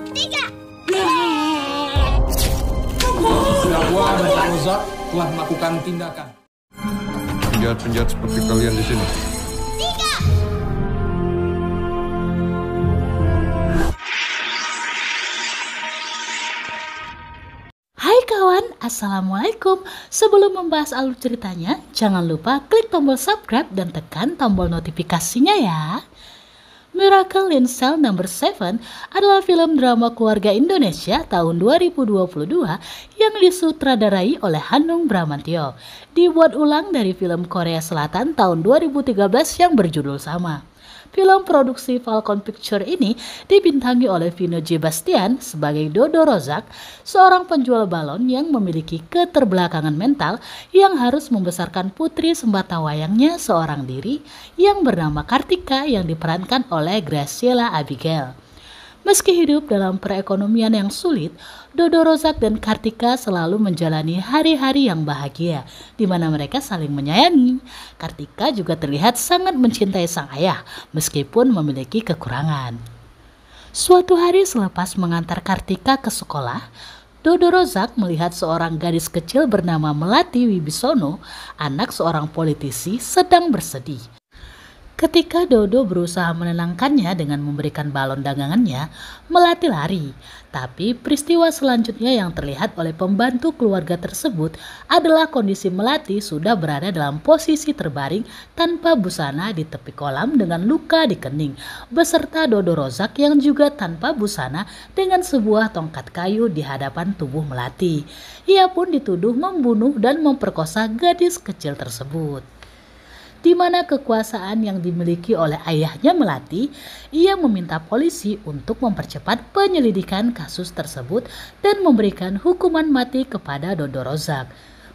Tika! Terdakwa Dr. Rozak telah melakukan tindakan. Penjahat-penjahat seperti kalian di sini. Tika! Hai kawan, Assalamualaikum. Sebelum membahas alur ceritanya, jangan lupa klik tombol subscribe dan tekan tombol notifikasinya ya. Miracle in Cell No. 7 adalah film drama keluarga Indonesia tahun 2022 yang disutradarai oleh Hanung Bramantyo. Dibuat ulang dari film Korea Selatan tahun 2013 yang berjudul sama. Film produksi Falcon Pictures ini dibintangi oleh Vino J. Bastian sebagai Dodo Rozak, seorang penjual balon yang memiliki keterbelakangan mental yang harus membesarkan putri sembatawayangnya seorang diri yang bernama Kartika yang diperankan oleh Graciela Abigail. Meski hidup dalam perekonomian yang sulit, Dodo Rozak dan Kartika selalu menjalani hari-hari yang bahagia, di mana mereka saling menyayangi. Kartika juga terlihat sangat mencintai sang ayah, meskipun memiliki kekurangan. Suatu hari selepas mengantar Kartika ke sekolah, Dodo Rozak melihat seorang gadis kecil bernama Melati Wibisono, anak seorang politisi, sedang bersedih. Ketika Dodo berusaha menenangkannya dengan memberikan balon dagangannya, Melati lari. Tapi peristiwa selanjutnya yang terlihat oleh pembantu keluarga tersebut adalah kondisi Melati sudah berada dalam posisi terbaring tanpa busana di tepi kolam dengan luka di kening, beserta Dodo Rozak yang juga tanpa busana dengan sebuah tongkat kayu di hadapan tubuh Melati. Ia pun dituduh membunuh dan memperkosa gadis kecil tersebut. Di mana kekuasaan yang dimiliki oleh ayahnya Melati, ia meminta polisi untuk mempercepat penyelidikan kasus tersebut dan memberikan hukuman mati kepada Dodo Rozak.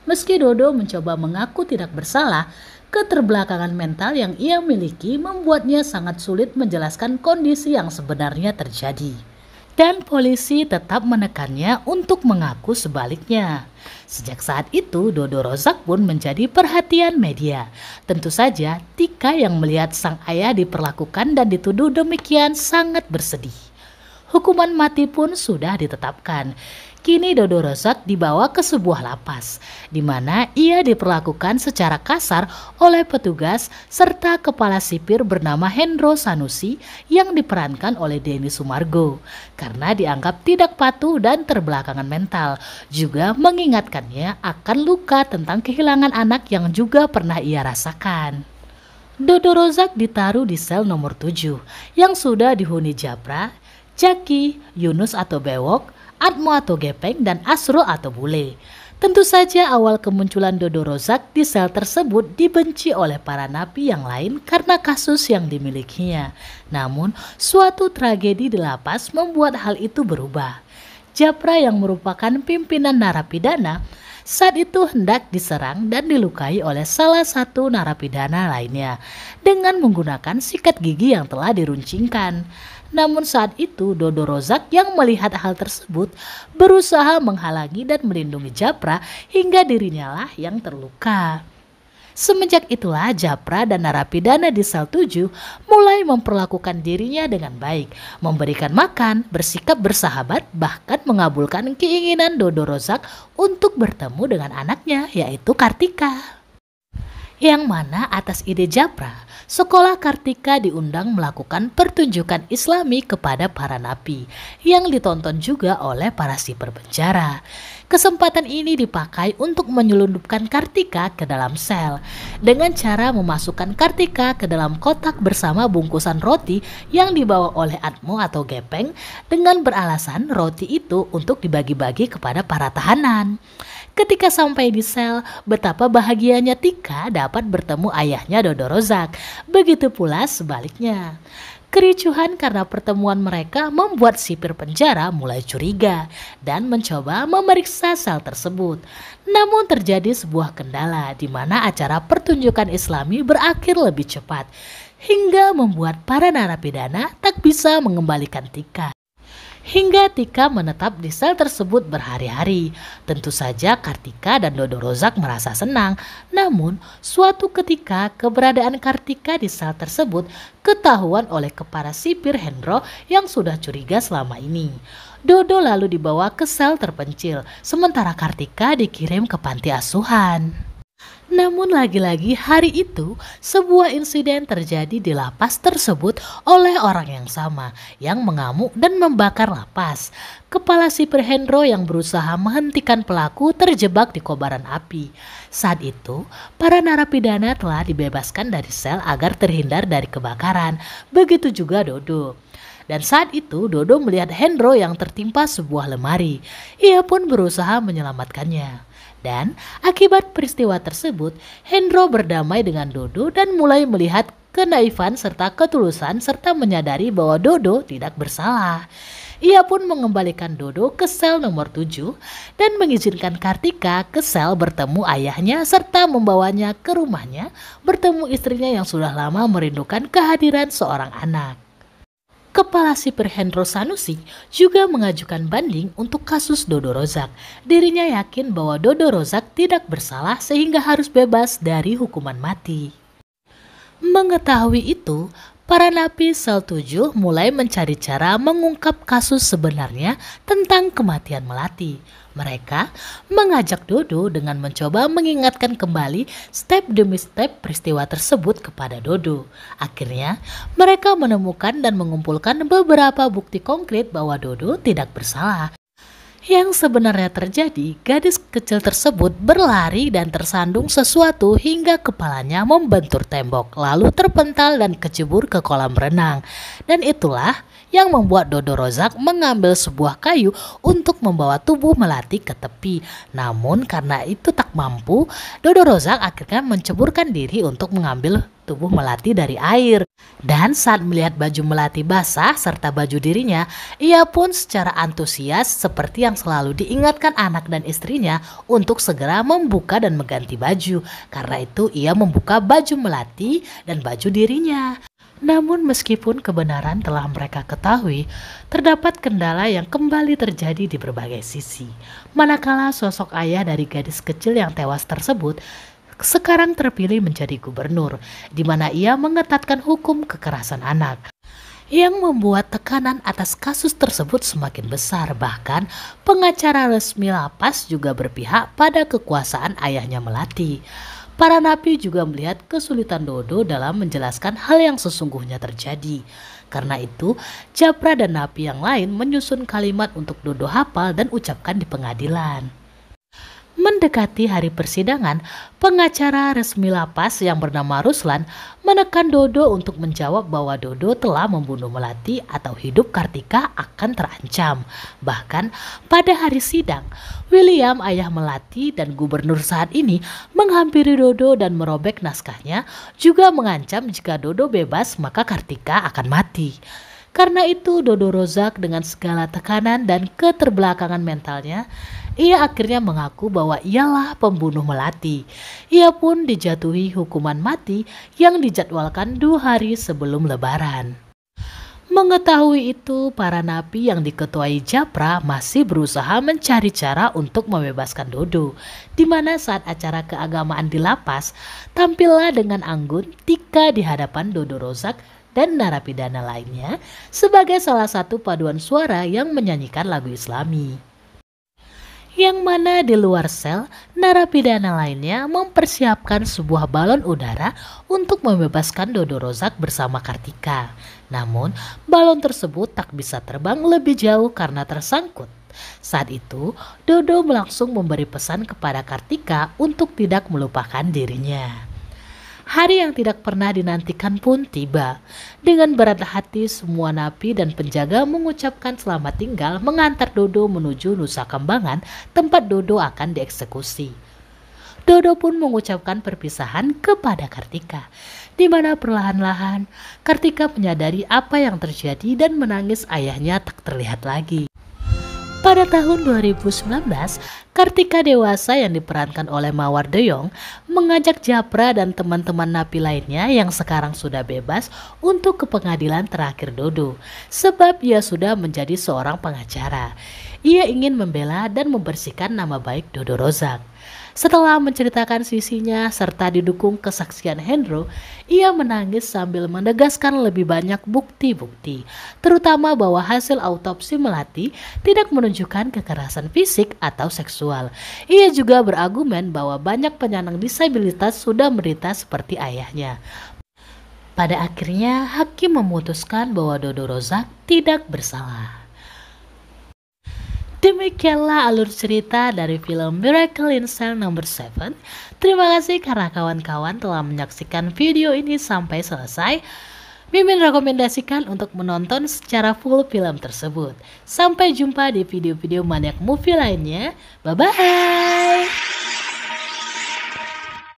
Meski Dodo mencoba mengaku tidak bersalah, keterbelakangan mental yang ia miliki membuatnya sangat sulit menjelaskan kondisi yang sebenarnya terjadi. Dan polisi tetap menekannya untuk mengaku sebaliknya. Sejak saat itu, Dodo Rozak pun menjadi perhatian media. Tentu saja, Tika yang melihat sang ayah diperlakukan dan dituduh demikian sangat bersedih. Hukuman mati pun sudah ditetapkan. Kini Dodo Rozak dibawa ke sebuah lapas, di mana ia diperlakukan secara kasar oleh petugas serta kepala sipir bernama Hendro Sanusi yang diperankan oleh Denny Sumargo, karena dianggap tidak patuh dan terbelakangan mental, juga mengingatkannya akan luka tentang kehilangan anak yang juga pernah ia rasakan. Dodo Rozak ditaruh di sel nomor 7 yang sudah dihuni Japra, Jaki, Yunus atau Bewok, Atmo atau Gepeng, dan Asro atau Bule. Tentu saja awal kemunculan Dodo Rozak di sel tersebut dibenci oleh para napi yang lain karena kasus yang dimilikinya. Namun suatu tragedi di lapas membuat hal itu berubah. Japra yang merupakan pimpinan narapidana saat itu hendak diserang dan dilukai oleh salah satu narapidana lainnya dengan menggunakan sikat gigi yang telah diruncingkan. Namun saat itu Dodo Rozak yang melihat hal tersebut berusaha menghalangi dan melindungi Japra hingga dirinya lah yang terluka. Semenjak itulah Japra dan narapidana di sel 7 mulai memperlakukan dirinya dengan baik, memberikan makan, bersikap bersahabat, bahkan mengabulkan keinginan Dodo Rozak untuk bertemu dengan anaknya yaitu Kartika. Yang mana atas ide Japra, sekolah Kartika diundang melakukan pertunjukan Islami kepada para napi yang ditonton juga oleh para sipir penjara. Kesempatan ini dipakai untuk menyelundupkan Kartika ke dalam sel dengan cara memasukkan Kartika ke dalam kotak bersama bungkusan roti yang dibawa oleh Atmo atau Gepeng dengan beralasan roti itu untuk dibagi-bagi kepada para tahanan. Ketika sampai di sel, betapa bahagianya Tika dapat bertemu ayahnya Dodo Rozak. Begitu pula sebaliknya. Kericuhan karena pertemuan mereka membuat sipir penjara mulai curiga dan mencoba memeriksa sel tersebut. Namun terjadi sebuah kendala di mana acara pertunjukan Islami berakhir lebih cepat hingga membuat para narapidana tak bisa mengembalikan Tika. Hingga Tika menetap di sel tersebut berhari-hari. Tentu saja Kartika dan Dodo Rozak merasa senang. Namun suatu ketika keberadaan Kartika di sel tersebut ketahuan oleh kepala sipir Hendro yang sudah curiga selama ini. Dodo lalu dibawa ke sel terpencil, sementara Kartika dikirim ke panti asuhan. Namun lagi-lagi hari itu sebuah insiden terjadi di lapas tersebut oleh orang yang sama yang mengamuk dan membakar lapas. Kepala sipir Hendro yang berusaha menghentikan pelaku terjebak di kobaran api. Saat itu para narapidana telah dibebaskan dari sel agar terhindar dari kebakaran. Begitu juga Dodo. Dan saat itu Dodo melihat Hendro yang tertimpa sebuah lemari. Ia pun berusaha menyelamatkannya. Dan akibat peristiwa tersebut, Hendro berdamai dengan Dodo dan mulai melihat kenaifan serta ketulusan serta menyadari bahwa Dodo tidak bersalah. Ia pun mengembalikan Dodo ke sel nomor 7 dan mengizinkan Kartika ke sel bertemu ayahnya serta membawanya ke rumahnya bertemu istrinya yang sudah lama merindukan kehadiran seorang anak. Kepala sipir Hendro Sanusi juga mengajukan banding untuk kasus Dodo Rozak. Dirinya yakin bahwa Dodo Rozak tidak bersalah sehingga harus bebas dari hukuman mati. Mengetahui itu, para napi sel 7 mulai mencari cara mengungkap kasus sebenarnya tentang kematian Melati. Mereka mengajak Dodo dengan mencoba mengingatkan kembali step demi step peristiwa tersebut kepada Dodo. Akhirnya mereka menemukan dan mengumpulkan beberapa bukti konkret bahwa Dodo tidak bersalah. Yang sebenarnya terjadi, gadis kecil tersebut berlari dan tersandung sesuatu hingga kepalanya membentur tembok, lalu terpental dan kecebur ke kolam renang. Dan itulah yang membuat Dodo Rozak mengambil sebuah kayu untuk membawa tubuh Melati ke tepi. Namun karena itu tak mampu, Dodo Rozak akhirnya menceburkan diri untuk mengambil tubuh Melati dari air. Dan saat melihat baju Melati basah serta baju dirinya, ia pun secara antusias seperti yang selalu diingatkan anak dan istrinya untuk segera membuka dan mengganti baju. Karena itu ia membuka baju Melati dan baju dirinya. Namun meskipun kebenaran telah mereka ketahui, terdapat kendala yang kembali terjadi di berbagai sisi. Manakala sosok ayah dari gadis kecil yang tewas tersebut sekarang terpilih menjadi gubernur, di mana ia mengetatkan hukum kekerasan anak, yang membuat tekanan atas kasus tersebut semakin besar. Bahkan pengacara resmi lapas juga berpihak pada kekuasaan ayahnya Melati. Para napi juga melihat kesulitan Dodo dalam menjelaskan hal yang sesungguhnya terjadi. Karena itu, Japra dan napi yang lain menyusun kalimat untuk Dodo hafal dan ucapkan di pengadilan. Mendekati hari persidangan, pengacara resmi lapas yang bernama Ruslan menekan Dodo untuk menjawab bahwa Dodo telah membunuh Melati atau hidup Kartika akan terancam. Bahkan pada hari sidang, William ayah Melati dan gubernur saat ini menghampiri Dodo dan merobek naskahnya, juga mengancam jika Dodo bebas maka Kartika akan mati. Karena itu Dodo Rozak dengan segala tekanan dan keterbelakangan mentalnya, ia akhirnya mengaku bahwa ialah pembunuh Melati. Ia pun dijatuhi hukuman mati yang dijadwalkan 2 hari sebelum Lebaran. Mengetahui itu, para napi yang diketuai Japra masih berusaha mencari cara untuk membebaskan Dodo. Di mana saat acara keagamaan di lapas, tampillah dengan anggun Tika di hadapan Dodo Rozak dan narapidana lainnya sebagai salah satu paduan suara yang menyanyikan lagu Islami. Yang mana di luar sel, narapidana lainnya mempersiapkan sebuah balon udara untuk membebaskan Dodo Rozak bersama Kartika. Namun, balon tersebut tak bisa terbang lebih jauh karena tersangkut. Saat itu, Dodo langsung memberi pesan kepada Kartika untuk tidak melupakan dirinya. Hari yang tidak pernah dinantikan pun tiba. Dengan berat hati semua napi dan penjaga mengucapkan selamat tinggal mengantar Dodo menuju Nusa Kambangan tempat Dodo akan dieksekusi. Dodo pun mengucapkan perpisahan kepada Kartika, di mana perlahan-lahan Kartika menyadari apa yang terjadi dan menangis ayahnya tak terlihat lagi. Pada tahun 2019, Kartika Dewasa yang diperankan oleh Mawar De Jong mengajak Japra dan teman-teman napi lainnya yang sekarang sudah bebas untuk ke pengadilan terakhir Dodo, sebab ia sudah menjadi seorang pengacara. Ia ingin membela dan membersihkan nama baik Dodo Rozak. Setelah menceritakan sisinya serta didukung kesaksian Hendro, ia menangis sambil menegaskan lebih banyak bukti-bukti, terutama bahwa hasil autopsi Melati tidak menunjukkan kekerasan fisik atau seksual. Ia juga berargumen bahwa banyak penyandang disabilitas sudah menderita seperti ayahnya. Pada akhirnya, hakim memutuskan bahwa Dodo Rozak tidak bersalah. Demikianlah alur cerita dari film Miracle in Cell No. 7. Terima kasih karena kawan-kawan telah menyaksikan video ini sampai selesai. Mimin rekomendasikan untuk menonton secara full film tersebut. Sampai jumpa di video-video Maniac Movie lainnya. Bye-bye.